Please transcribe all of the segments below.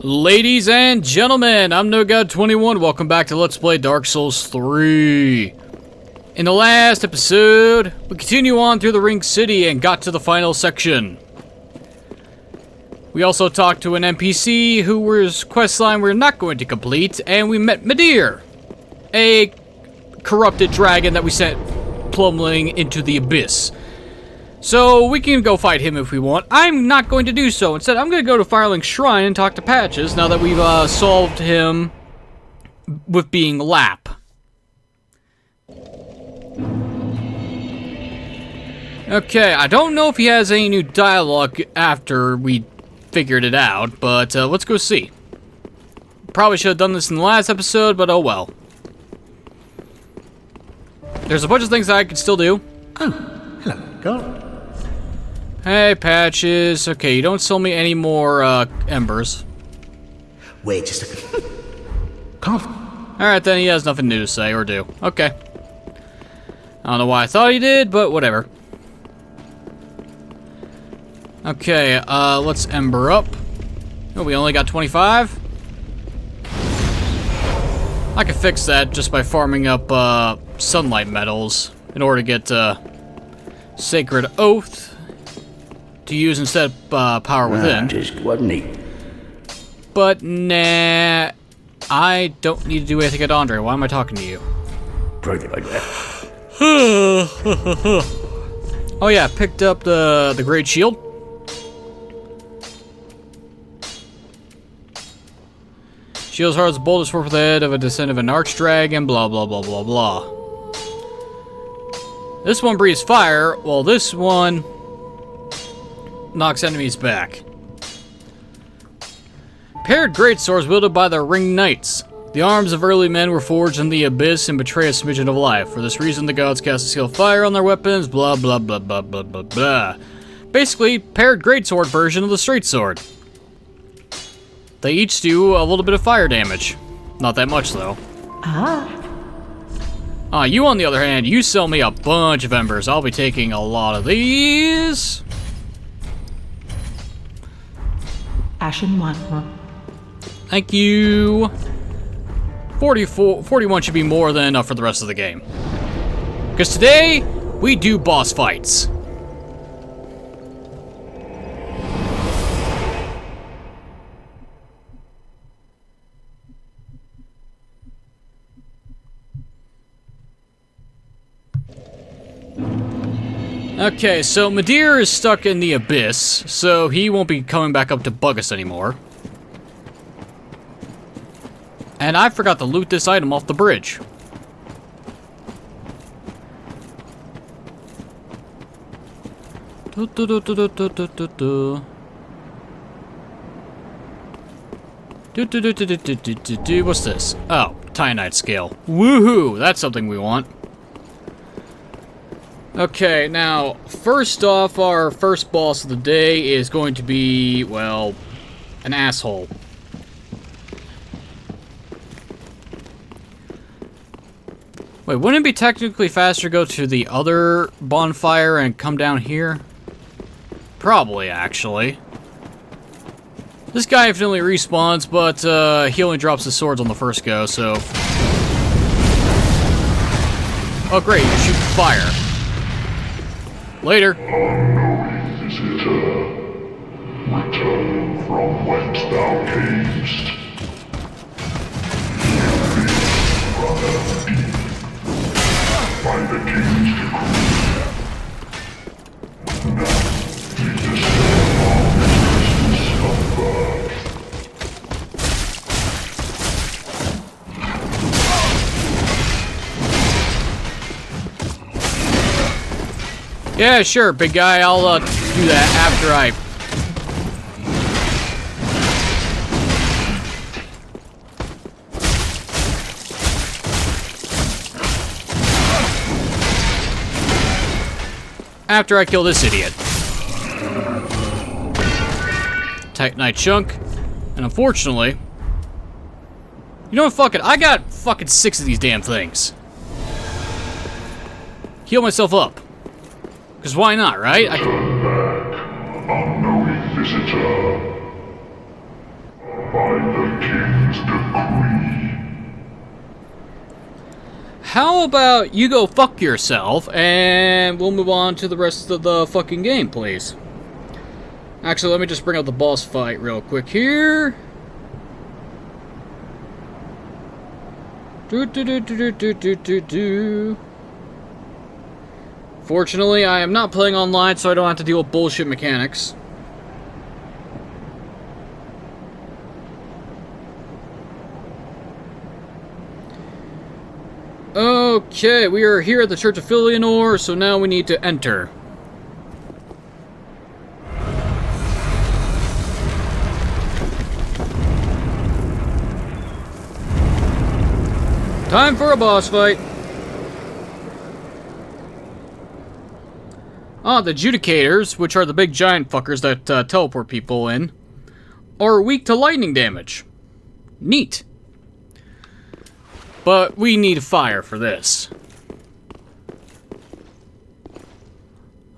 Ladies and gentlemen, I'm NoGod21. Welcome back to Let's Play Dark Souls 3. In the last episode, we continue on through the Ring City and got to the final section. We also talked to an NPC whose questline we're not going to complete, and we met Midir, a corrupted dragon that we sent plummeting into the abyss. So we can go fight him if we want. I'm not going to do so. Instead, I'm going to go to Firelink Shrine and talk to Patches now that we've solved him with being Lap. Okay, I don't know if he has any new dialogue after we figured it out, but let's go see. Probably should have done this in the last episode, but oh well. There's a bunch of things that I can still do. Oh, hello, God. Hey, Patches. Okay, you don't sell me any more embers. Wait just a second. Can't. Alright, then he has nothing new to say or do. Okay. I don't know why I thought he did, but whatever. Okay, let's ember up. Oh, we only got 25? I can fix that just by farming up sunlight metals in order to get Sacred Oath to use instead of Power Within. Just wasn't he? But nah, I don't need to do anything at Andre. Why am I talking to you? Prove it like that. Oh yeah, picked up the Great Shield. Shield's hard as a boulder, sword for the head of a descendant of an archdragon, blah blah blah blah blah. This one breathes fire, while this one knocks enemies back. Paired greatswords wielded by the Ring Knights. The arms of early men were forged in the abyss and betray a smidgen of life. For this reason, the gods cast a seal of fire on their weapons, blah blah blah blah blah blah blah. Basically, paired greatsword version of the straight sword. They each do a little bit of fire damage. Not that much, though. You on the other hand, you sell me a bunch of embers. I'll be taking a lot of these. Ashen one. Thank you. 41 should be more than enough for the rest of the game. Because today, we do boss fights. Okay, so Midir is stuck in the abyss, so he won't be coming back up to bug us anymore. And I forgot to loot this item off the bridge. What's this? Oh, Titanite scale. Woohoo! That's something we want. Okay, now, first off, our first boss of the day is going to be, well, an asshole. Wait, wouldn't it be technically faster to go to the other bonfire and come down here? Probably, actually. This guy infinitely respawns, but he only drops his swords on the first go, so... Oh great, you shoot fire. Later. Unknown visitor, return from whence thou camest. Run deep by the king's decree. Now, flee the long distance of birth. Yeah, sure, big guy. I'll do that after I... After I kill this idiot. Titanite chunk. And unfortunately... You know what, fuck it. I got fucking 6 of these damn things. Heal myself up. Because why not, right? Turn back, unknowing visitor. By the king's decree. How about you go fuck yourself, and we'll move on to the rest of the fucking game, please. Actually, let me just bring up the boss fight real quick here. Fortunately, I am not playing online, so I don't have to deal with bullshit mechanics. Okay, we are here at the Church of Filianor, so now we need to enter. Time for a boss fight. The Judicators, which are the big giant fuckers that teleport people in, are weak to lightning damage. Neat. But we need fire for this.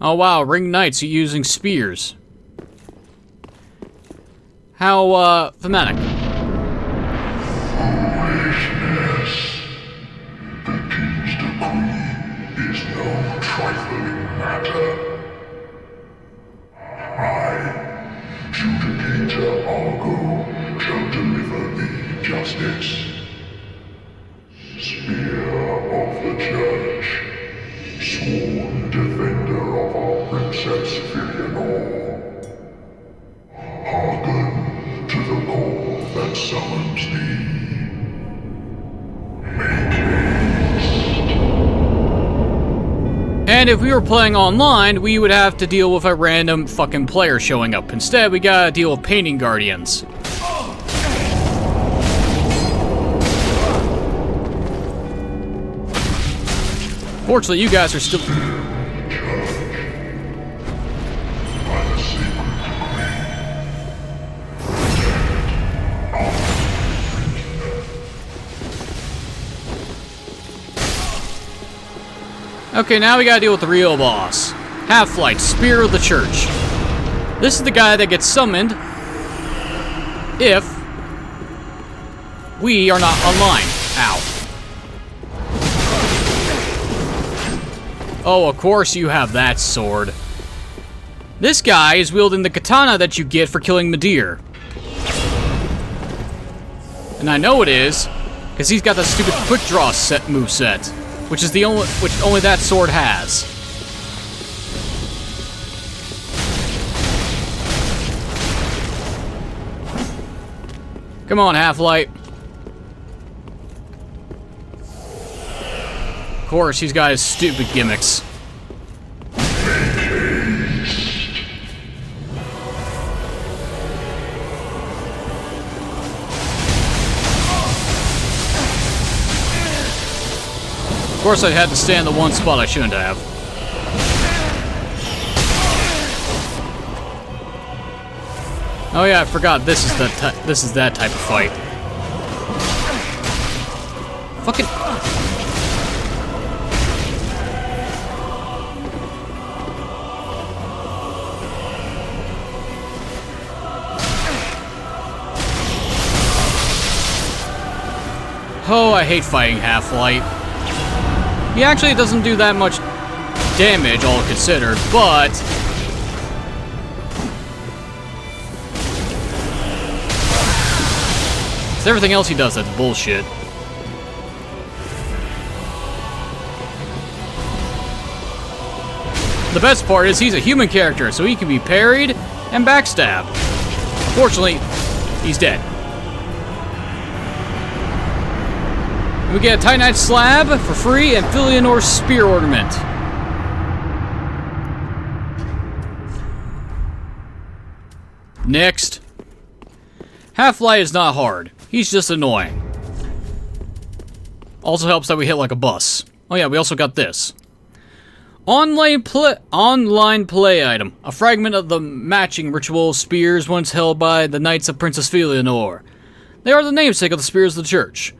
Oh wow, Ring Knights using spears. How, thematic. Foolishness. The king's decree is no trifling matter. I, Judicator Argo, shall deliver thee justice. Spear of the Church, sworn defender of our Princess Filianor. Hearken to the call that summons thee. Make haste. And if we were playing online, we would have to deal with a random fucking player showing up. Instead, we gotta deal with painting guardians. Fortunately, you guys are still... Okay, now we gotta deal with the real boss. Half-Light, Spear of the Church. This is the guy that gets summoned if we are not online. Ow. Oh, of course you have that sword. This guy is wielding the katana that you get for killing Midir. And I know it is, because he's got the stupid quick draw set moveset, which is the only that sword has. Come on, Half-Light. Of course, he's got his stupid gimmicks. Of course, I had to stand in the one spot I shouldn't have. Oh yeah, I forgot. This is that type of fight. Fucking. Oh, I hate fighting Half-Light. He actually doesn't do that much damage, all considered, but... it's everything else he does that's bullshit. The best part is he's a human character, so he can be parried and backstabbed. Fortunately, he's dead. We get a Titanite slab for free and Filianor's spear ornament. Next. Half-Light is not hard. He's just annoying. Also helps that we hit like a bus. Oh yeah, we also got this. Online play item. A fragment of the matching ritual spears once held by the Knights of Princess Filianor. They are the namesake of the Spears of the Church.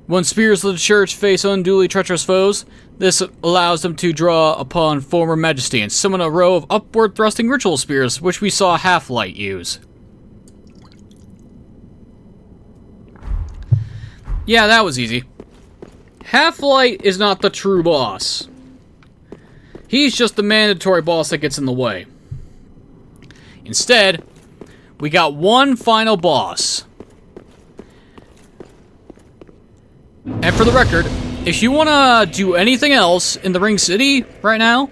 When Spears of the Church face unduly treacherous foes, this allows them to draw upon former majesty and summon a row of upward thrusting ritual spears, which we saw Half-Light use. Yeah, that was easy. Half-Light is not the true boss. He's just the mandatory boss that gets in the way. Instead, we got one final boss. And for the record, if you want to do anything else in the Ring City right now,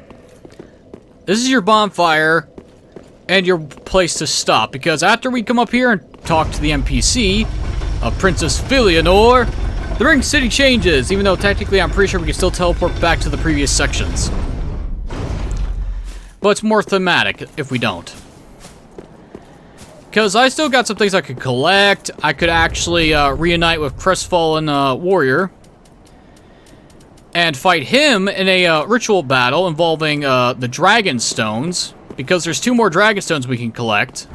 this is your bonfire and your place to stop. Because after we come up here and talk to the NPC of Princess Filianore, the Ring City changes, even though technically I'm pretty sure we can still teleport back to the previous sections. But it's more thematic if we don't. Because I still got some things I could collect. I could actually reunite with Crestfallen Warrior and fight him in a ritual battle involving the Dragon Stones, because there's 2 more Dragon Stones we can collect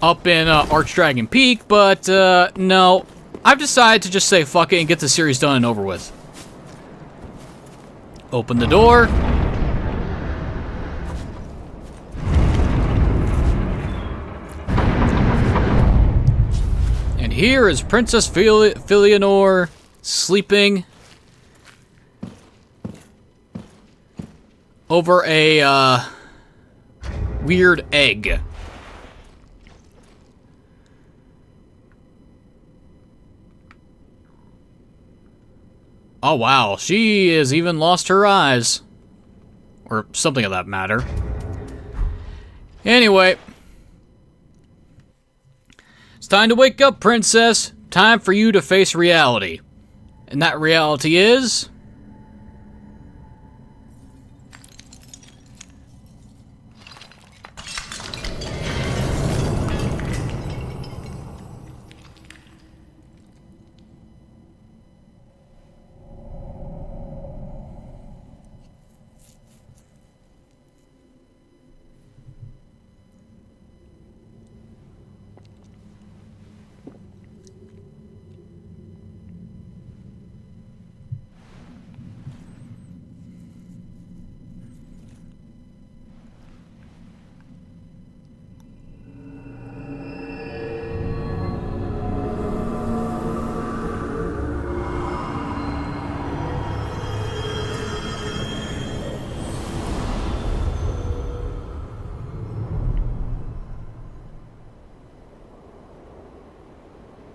up in Archdragon Peak, but no. I've decided to just say fuck it and get the series done and over with. Open the door. And here is Princess Filianore sleeping over a weird egg. Oh wow, she has even lost her eyes. Or something of that matter. Anyway. It's time to wake up, princess. Time for you to face reality. And that reality is...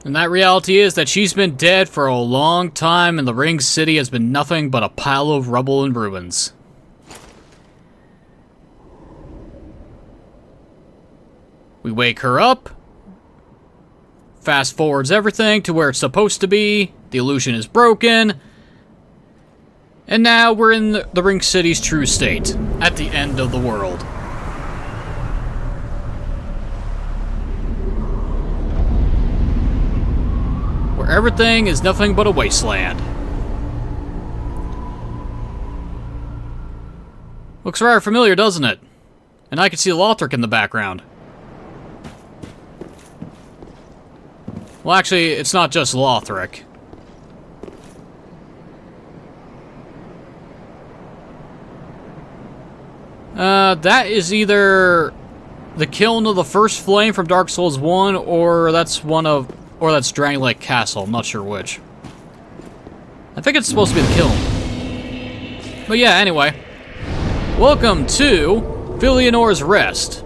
And that reality is that she's been dead for a long time and the Ring City has been nothing but a pile of rubble and ruins. We wake her up. Fast forwards everything to where it's supposed to be. The illusion is broken. And now we're in the Ring City's true state. At the end of the world. Where everything is nothing but a wasteland. Looks rather familiar, doesn't it? And I can see Lothric in the background. Well, actually, it's not just Lothric. That is either the kiln of the first flame from Dark Souls 1, or that's that's Dragon Lake Castle. I'm not sure which. I think it's supposed to be the kiln. But yeah, anyway. Welcome to Filianore's Rest.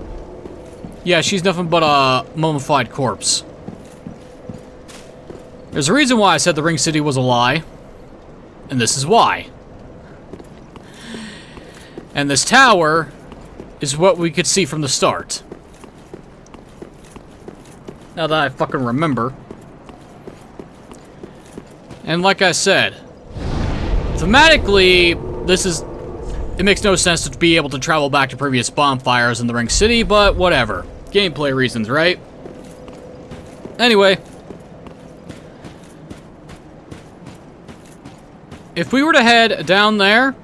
Yeah, she's nothing but a mummified corpse. There's a reason why I said the Ring City was a lie. And this is why. And this tower is what we could see from the start. Now that I fucking remember. And like I said, thematically, it makes no sense to be able to travel back to previous bonfires in the Ring City, but whatever. Gameplay reasons, right? Anyway. If we were to head down there,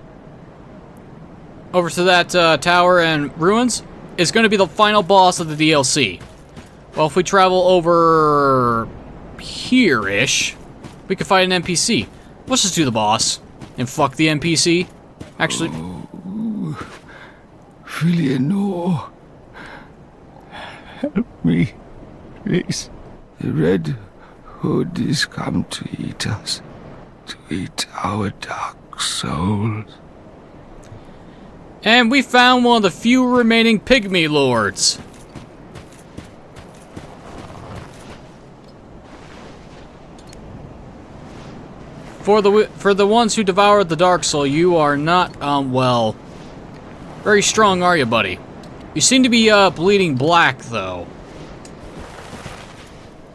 over to that tower and ruins, it's going to be the final boss of the DLC. Well, if we travel over here-ish, we could fight an NPC. Let's just do the boss and fuck the NPC. Actually... Filianore, help me, please. The Red Hood is come to eat us, to eat our dark souls. And we found one of the few remaining pygmy lords. For the ones who devoured the Dark Soul, you are not, well, very strong, are you, buddy? You seem to be, bleeding black, though.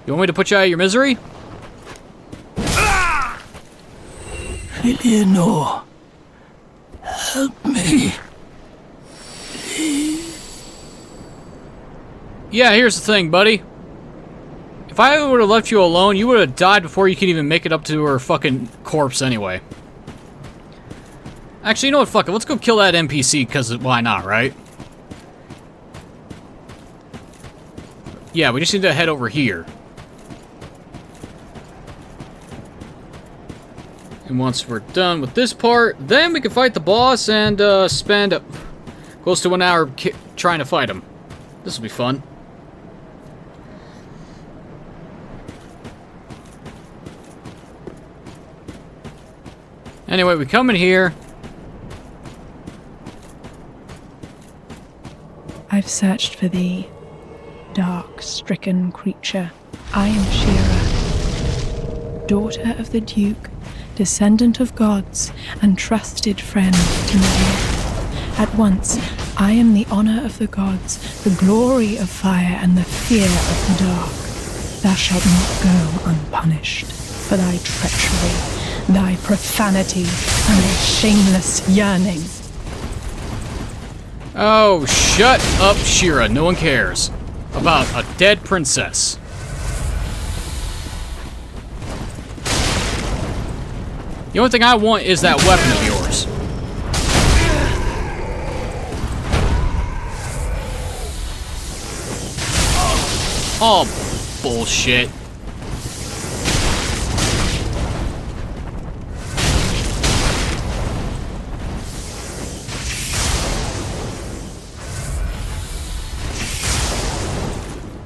You want me to put you out of your misery? Eleanor, help me. Yeah, here's the thing, buddy. If I would have left you alone, you would have died before you could even make it up to her fucking corpse anyway. Actually, you know what? Fuck it. Let's go kill that NPC, because why not, right? Yeah, we just need to head over here. And once we're done with this part, then we can fight the boss and spend close to 1 hour trying to fight him. This will be fun. Anyway, we come in here. I've searched for thee, dark, stricken creature. I am Shira, daughter of the Duke, descendant of gods, and trusted friend to Nadir. At once, I am the honor of the gods, the glory of fire, and the fear of the dark. Thou shalt not go unpunished for thy treachery, thy profanity, and thy shameless yearning. Oh, shut up, Shira. No one cares about a dead princess. The only thing I want is that weapon of yours. Oh, bullshit.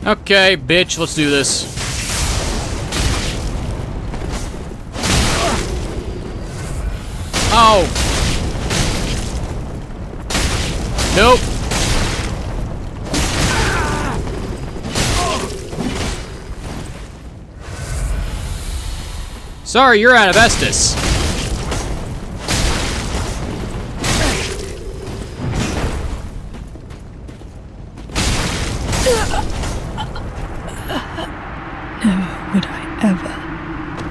Okay, bitch, let's do this. Oh. Nope. Sorry, you're out of Estus. Never would I ever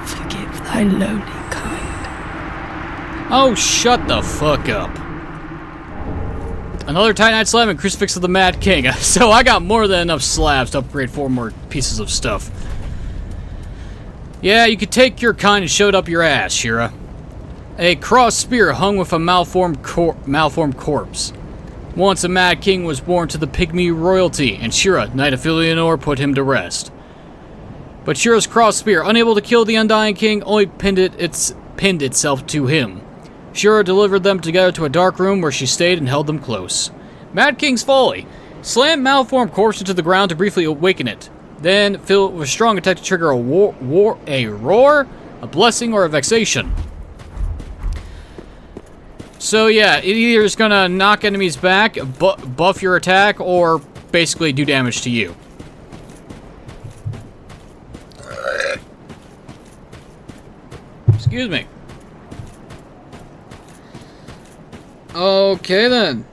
forgive thy lowly kind. Oh, shut the fuck up. Another Titanite slab and Crucifix of the Mad King. So I got more than enough slabs to upgrade 4 more pieces of stuff. Yeah, you could take your kind and showed up your ass, Shira. A cross spear hung with a malformed corpse. Once a Mad King was born to the Pygmy royalty, and Shira, Knight of Eleanor, put him to rest. But Shira's cross spear, unable to kill the Undying King, only pinned itself to him. Shira delivered them together to a dark room where she stayed and held them close. Mad King's folly. Slammed malformed corpse into the ground to briefly awaken it. Then fill it with strong attack to trigger a roar, a blessing, or a vexation. So yeah, it either is gonna knock enemies back, buff your attack, or basically do damage to you. Excuse me. Okay then.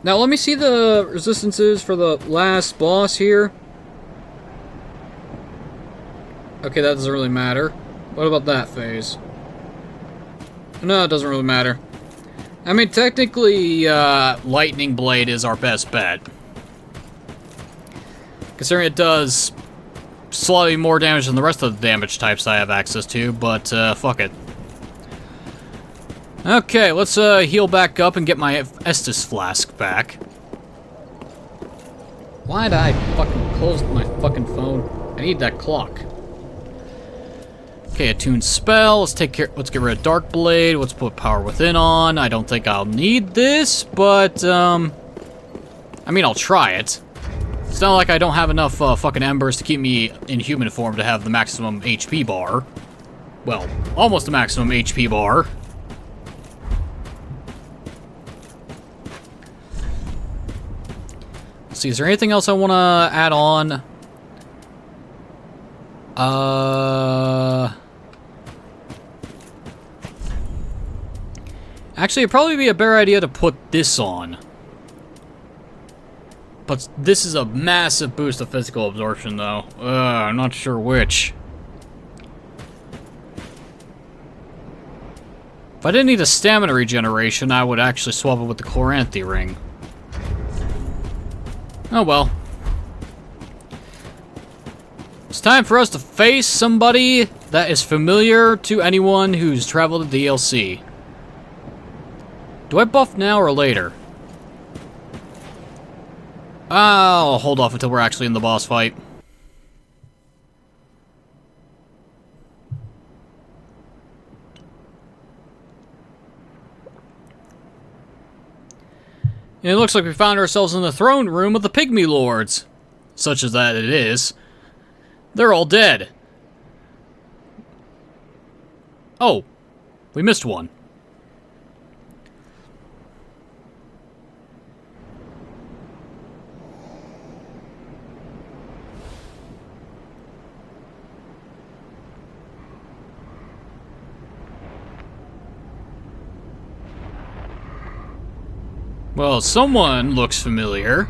Now let me see the resistances for the last boss here. Okay, that doesn't really matter. What about that phase? No, it doesn't really matter. I mean, technically, Lightning Blade is our best bet. Considering it does slightly more damage than the rest of the damage types I have access to, but, fuck it. Okay, let's, heal back up and get my Estus Flask back. Why did I fucking close my fucking phone? I need that clock. Okay, attuned spell. Let's get rid of Dark Blade. Let's put Power Within on. I don't think I'll need this, but, I mean, I'll try it. It's not like I don't have enough fucking embers to keep me in human form to have the maximum HP bar. Well, almost the maximum HP bar. Let's see, is there anything else I want to add on? Actually, it'd probably be a better idea to put this on. But this is a massive boost of physical absorption, though. I'm not sure which. If I didn't need a stamina regeneration, I would actually swap it with the Chloranthy ring. Oh well. It's time for us to face somebody that is familiar to anyone who's traveled the DLC. Do I buff now or later? I'll hold off until we're actually in the boss fight. And it looks like we found ourselves in the throne room of the Pygmy Lords. Such as that it is. They're all dead. Oh, we missed one. Well, someone looks familiar.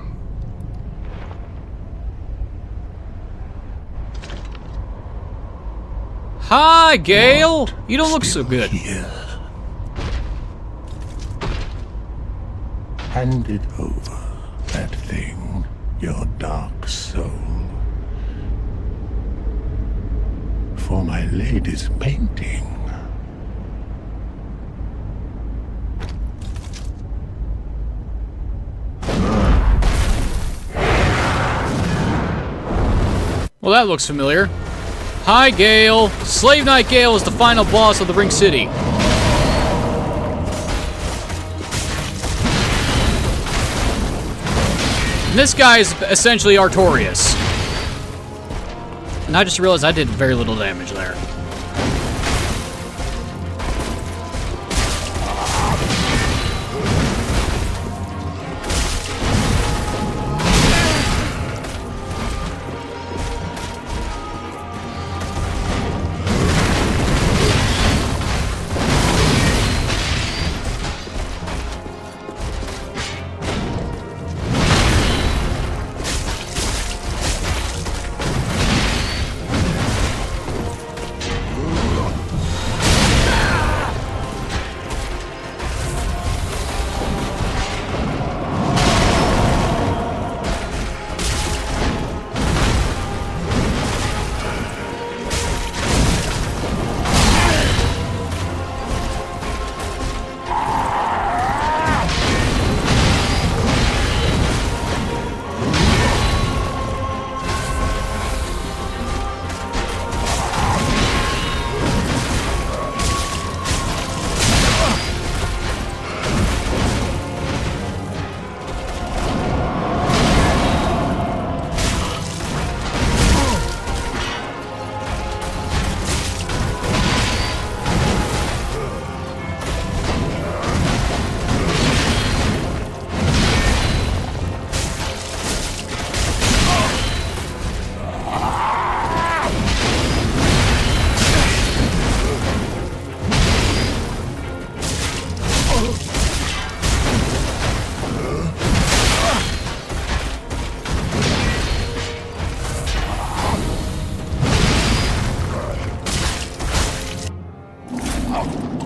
Hi, Gale! You don't look so good. Here. Hand it over, that thing, your dark soul. For my lady's painting. Well, that looks familiar. Hi, Gale. Slave Knight Gale is the final boss of the Ring City. And this guy is essentially Artorias. And I just realized I did very little damage there.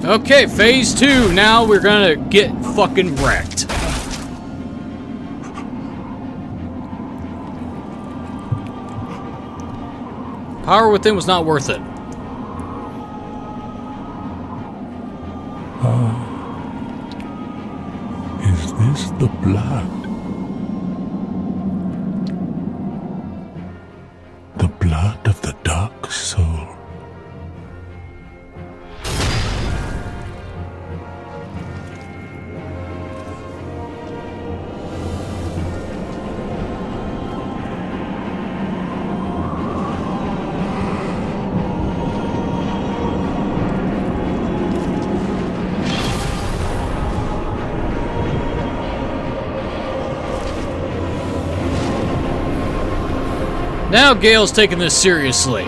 Okay, phase 2. Now we're gonna get fucking wrecked. Power Within was not worth it. Is this the blood? The blood of the dark soul. Now Gale's taking this seriously.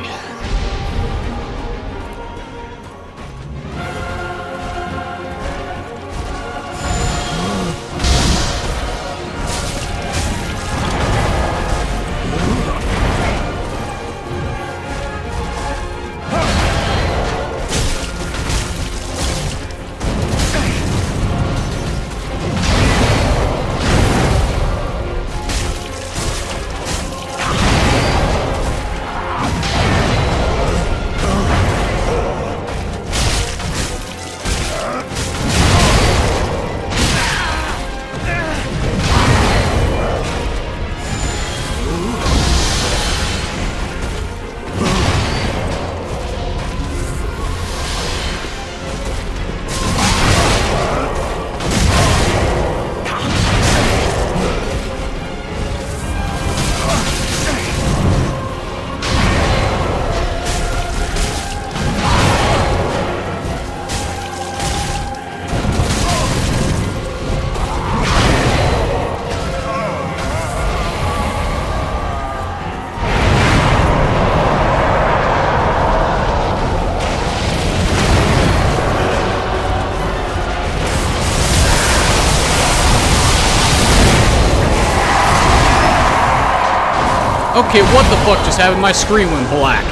Okay, what the fuck just happened? My screen went black.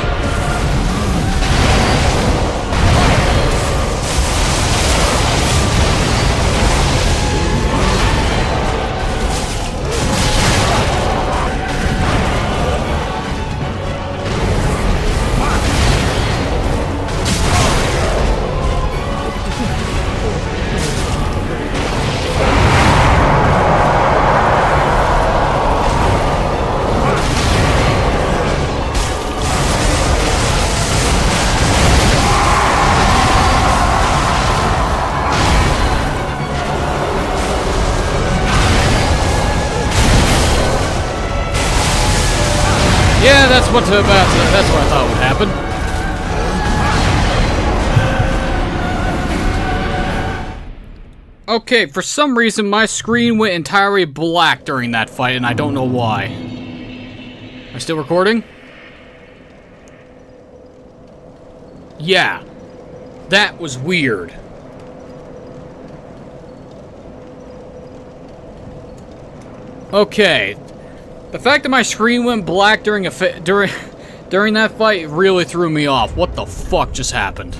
Yeah, that's what I thought would happen. Okay, for some reason my screen went entirely black during that fight, and I don't know why. Am I still recording? Yeah. That was weird. Okay. The fact that my screen went black during that fight really threw me off. What the fuck just happened?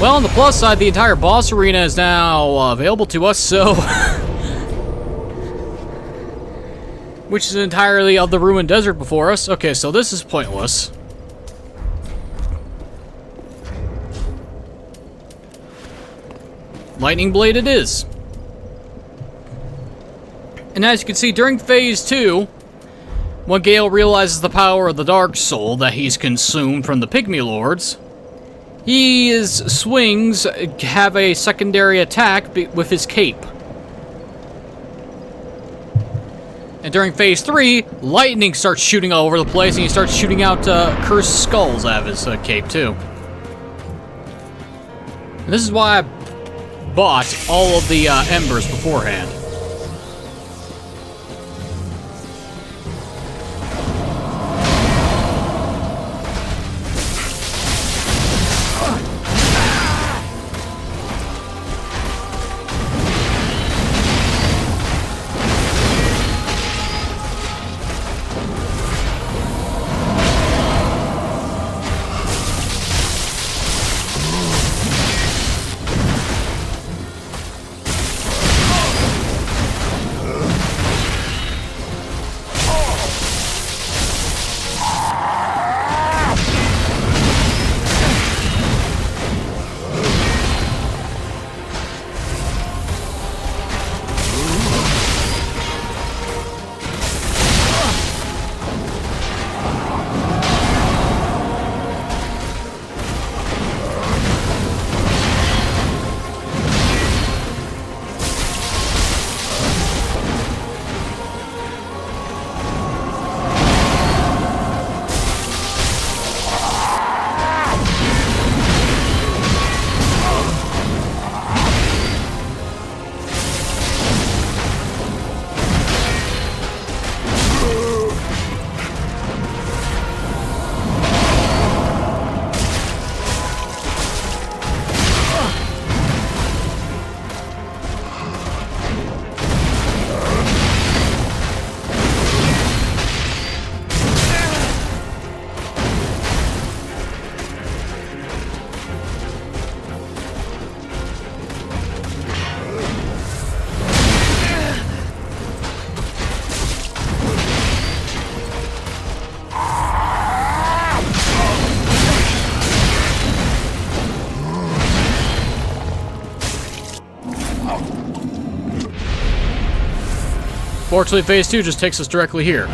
Well, on the plus side, the entire boss arena is now available to us, so... which is entirely of the ruined desert before us. Okay, so this is pointless. Lightning Blade it is. And as you can see, during Phase 2, when Gale realizes the power of the Dark Soul that he's consumed from the Pygmy Lords, his swings have a secondary attack with his cape. And during Phase 3, lightning starts shooting all over the place, and he starts shooting out cursed skulls out of his cape, too. And this is why I bought all of the embers beforehand. Fortunately, phase 2 just takes us directly here.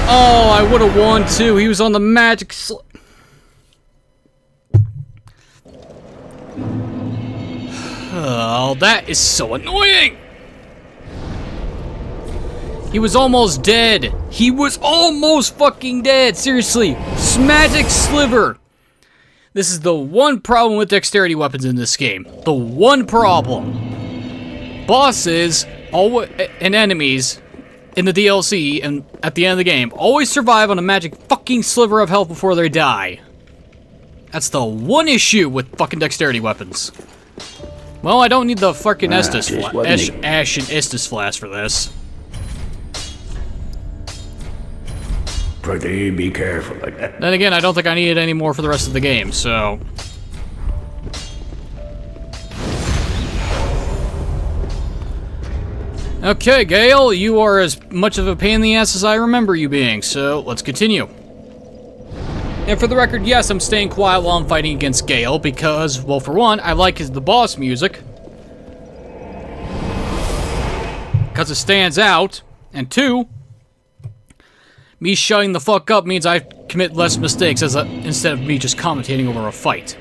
Oh, I would have won too. He was on the magic Oh, that is so annoying. He was almost dead. He was almost fucking dead. Seriously. Magic sliver. This is the one problem with dexterity weapons in this game. The one problem. Bosses and enemies in the DLC and at the end of the game always survive on a magic fucking sliver of health before they die. That's the one issue with fucking dexterity weapons. Well, I don't need the fucking Ash and Estus Flask for this. Pretty be careful like that. Then again, I don't think I need it anymore for the rest of the game, so... Okay, Gale, you are as much of a pain in the ass as I remember you being, so let's continue. And for the record, yes, I'm staying quiet while I'm fighting against Gale because, well, for one, I like the boss music. Because it stands out. And two, me shutting the fuck up means I commit less mistakes instead of me just commentating over a fight.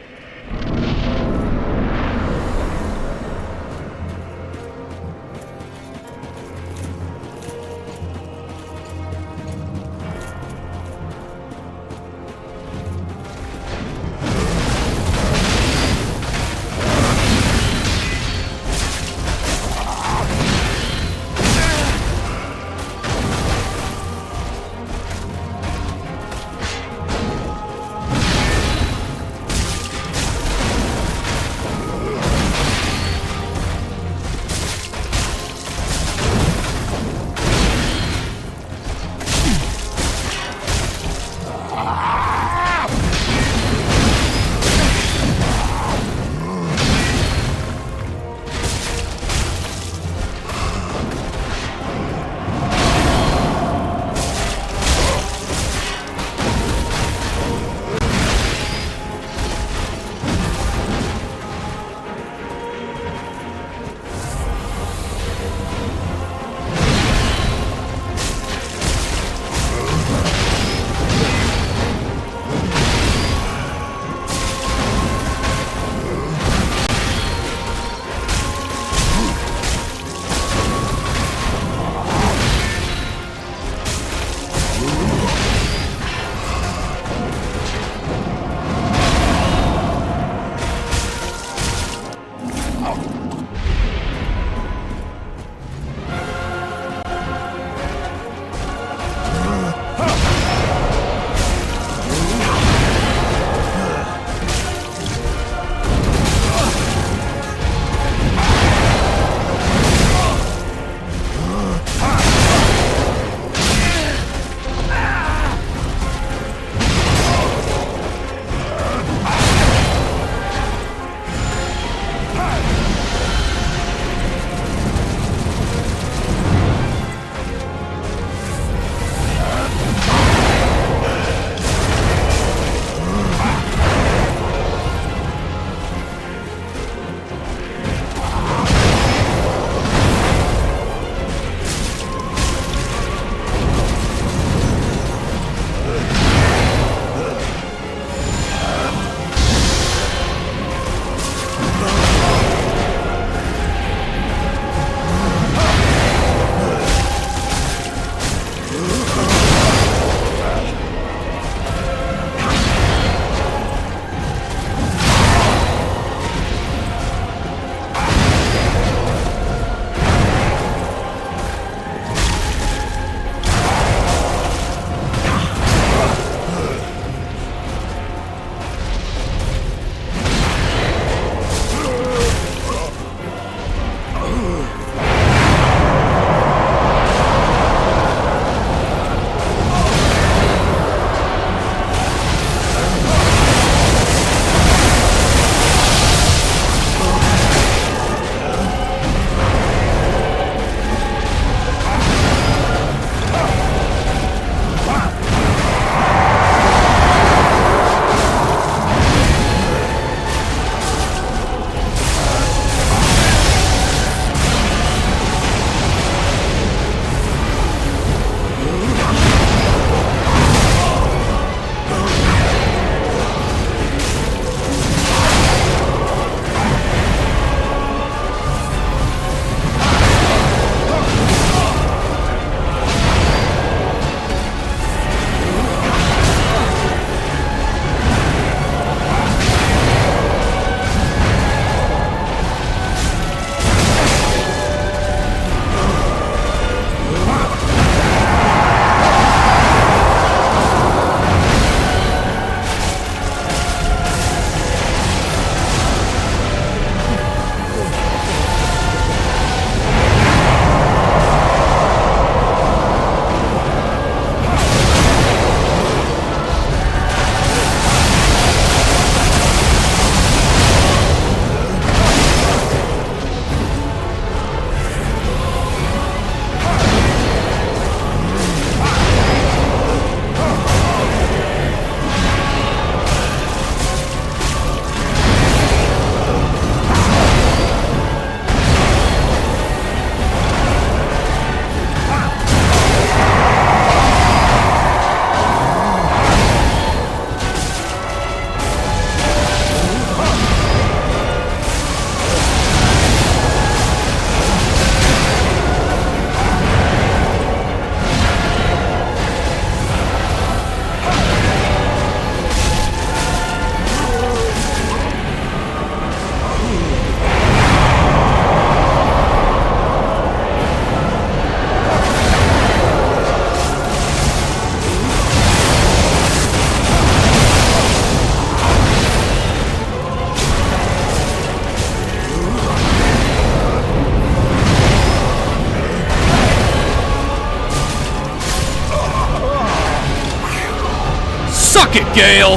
Suck it, Gale!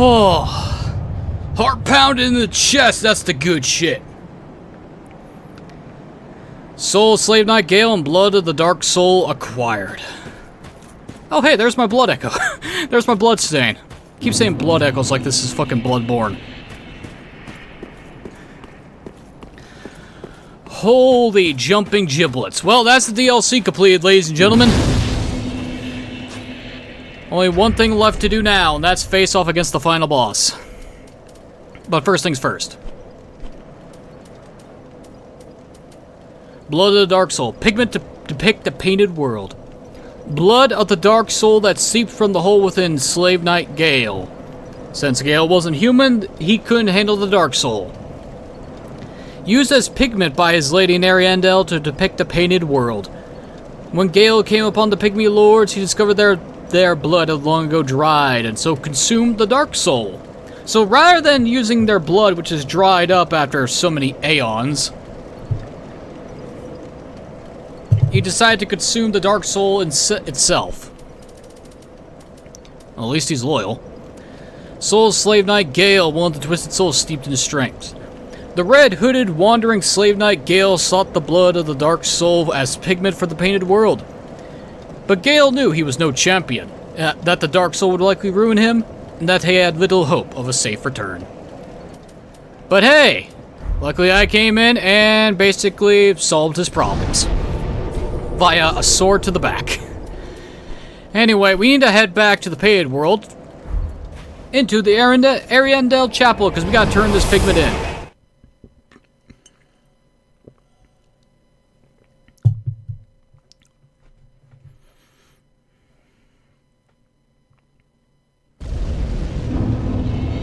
Oh, heart pounding in the chest, that's the good shit. Soul of Slave Knight Gale and Blood of the Dark Soul acquired. Oh hey, there's my blood echo. There's my blood stain. Keep saying blood echoes like this is fucking Bloodborne. Holy jumping giblets. Well, that's the DLC completed, ladies and gentlemen. Only one thing left to do now, and that's face off against the final boss. But first things first. Blood of the Dark Soul. Pigment to depict the painted world. Blood of the Dark Soul that seeped from the hole within Slave Knight Gale. Since Gale wasn't human, he couldn't handle the Dark Soul. Used as pigment by his lady Nariandel to depict the painted world. When Gale came upon the Pygmy Lords, he discovered their blood had long ago dried, and so consumed the Dark Soul. So rather than using their blood, which is dried up after so many aeons, he decided to consume the Dark Soul itself. Well, at least he's loyal. Soul Slave Knight Gale, one of the twisted souls steeped in his strength. The red-hooded, wandering Slave Knight Gale sought the blood of the Dark Soul as pigment for the painted world. But Gale knew he was no champion, that the Dark Soul would likely ruin him, and that he had little hope of a safe return. But hey, luckily I came in and basically solved his problems. Via a sword to the back. Anyway, we need to head back to the painted world. Into the Ariandel Chapel, because we gotta turn this pigment in.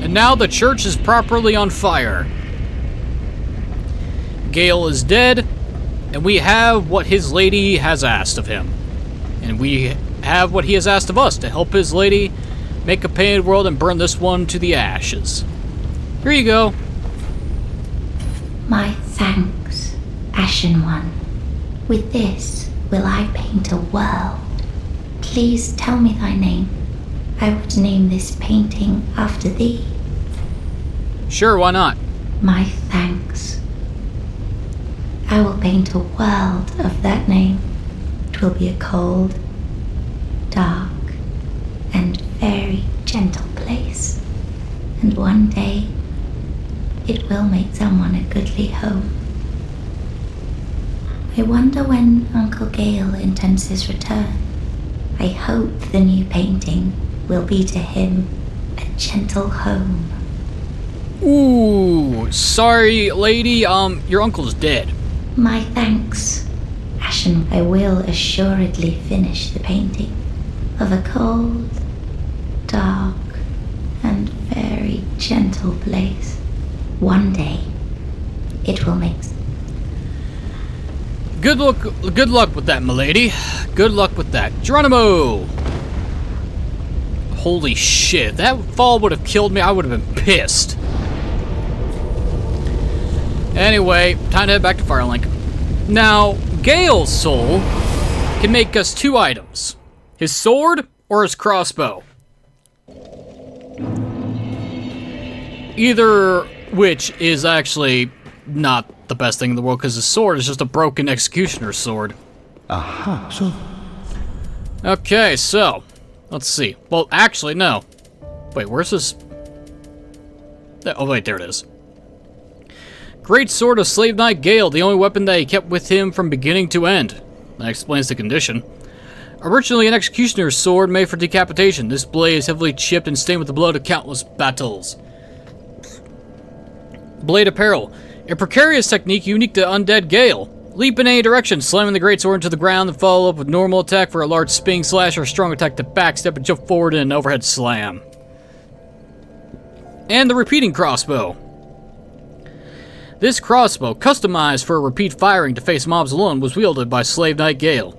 And now the church is properly on fire. Gale is dead, and we have what his lady has asked of him. And we have what he has asked of us, to help his lady make a painted world and burn this one to the ashes. Here you go. My thanks, Ashen One. With this will I paint a world. Please tell me thy name. I would name this painting after thee. Sure, why not? My thanks. I will paint a world of that name. It will be a cold, dark, and very gentle place. And one day, it will make someone a goodly home. I wonder when Uncle Gale intends his return. I hope the new painting will be to him a gentle home. Ooh, sorry, lady, your uncle's dead. My thanks, Ashen. I will assuredly finish the painting of a cold, dark, and very gentle place. One day, it will make... Good luck with that, milady. Good luck with that. Geronimo! Holy shit, if that fall would have killed me, I would have been pissed. Anyway, time to head back to Firelink. Now, Gale's soul can make us two items. His sword or his crossbow. Either which is actually not the best thing in the world, because his sword is just a broken executioner's sword. Aha, so... Okay, so, let's see. Well, actually, no. Wait, where's this? Oh, wait, there it is. Great Sword of Slave Knight Gale, the only weapon that he kept with him from beginning to end. That explains the condition. Originally an executioner's sword made for decapitation, this blade is heavily chipped and stained with the blood of countless battles. Blade Apparel, a precarious technique unique to Undead Gale. Leap in any direction, slamming the great sword into the ground and follow up with normal attack for a large spinning slash or a strong attack to backstep and jump forward in an overhead slam. And the repeating crossbow. This crossbow, customized for repeat firing to face mobs alone, was wielded by Slave Knight Gale.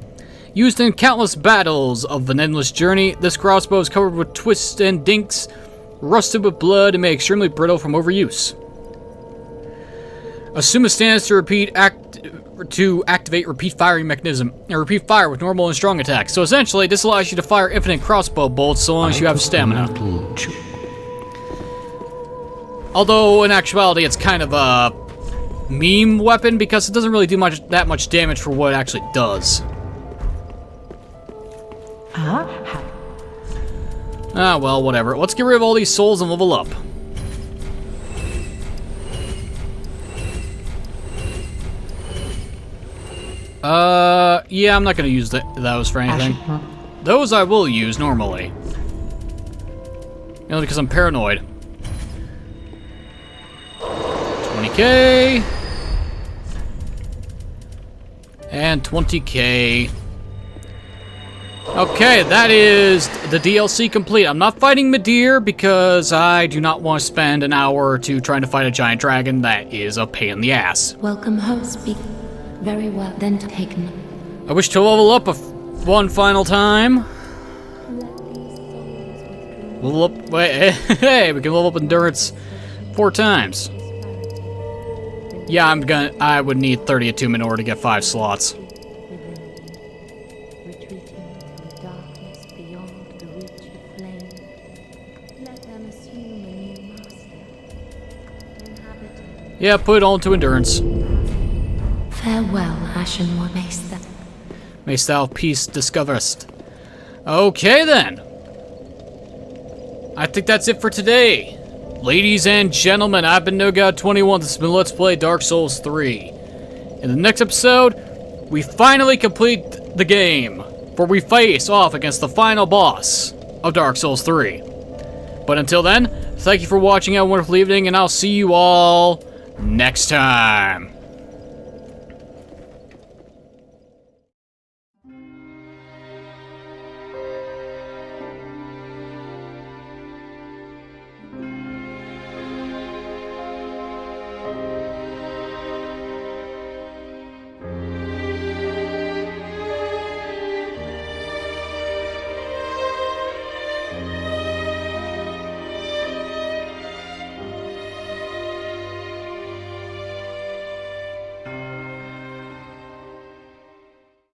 Used in countless battles of an endless journey, this crossbow is covered with twists and dinks, rusted with blood, and made extremely brittle from overuse. Assume a stance to repeat to activate repeat firing mechanism and repeat fire with normal and strong attacks. So essentially, this allows you to fire infinite crossbow bolts so long as you have stamina. Although in actuality, it's kind of a meme weapon because it doesn't really do that much damage for what it actually does. Ah, well, whatever. Let's get rid of all these souls and level up. Yeah, I'm not gonna use those for anything. Those I will use normally. You know, because I'm paranoid. 20k. And 20k. Okay, that is the DLC complete. I'm not fighting Midir because I do not want to spend an hour or two trying to fight a giant dragon. That is a pain in the ass. Welcome home, speak. Very well, then taken. I wish to level up one final time. Level up. Wait, hey, we can level up endurance 4 times. Yeah, I would need 30 attunement in order to get 5 slots. Yeah, put it all into endurance. Farewell, Ashen War Maester. Mayst thou peace discoverest. Okay then. I think that's it for today. Ladies and gentlemen, I've been NoGod21. This has been Let's Play Dark Souls 3. In the next episode, we finally complete the game, where we face off against the final boss of Dark Souls 3. But until then, thank you for watching. Have a wonderful evening, and I'll see you all next time.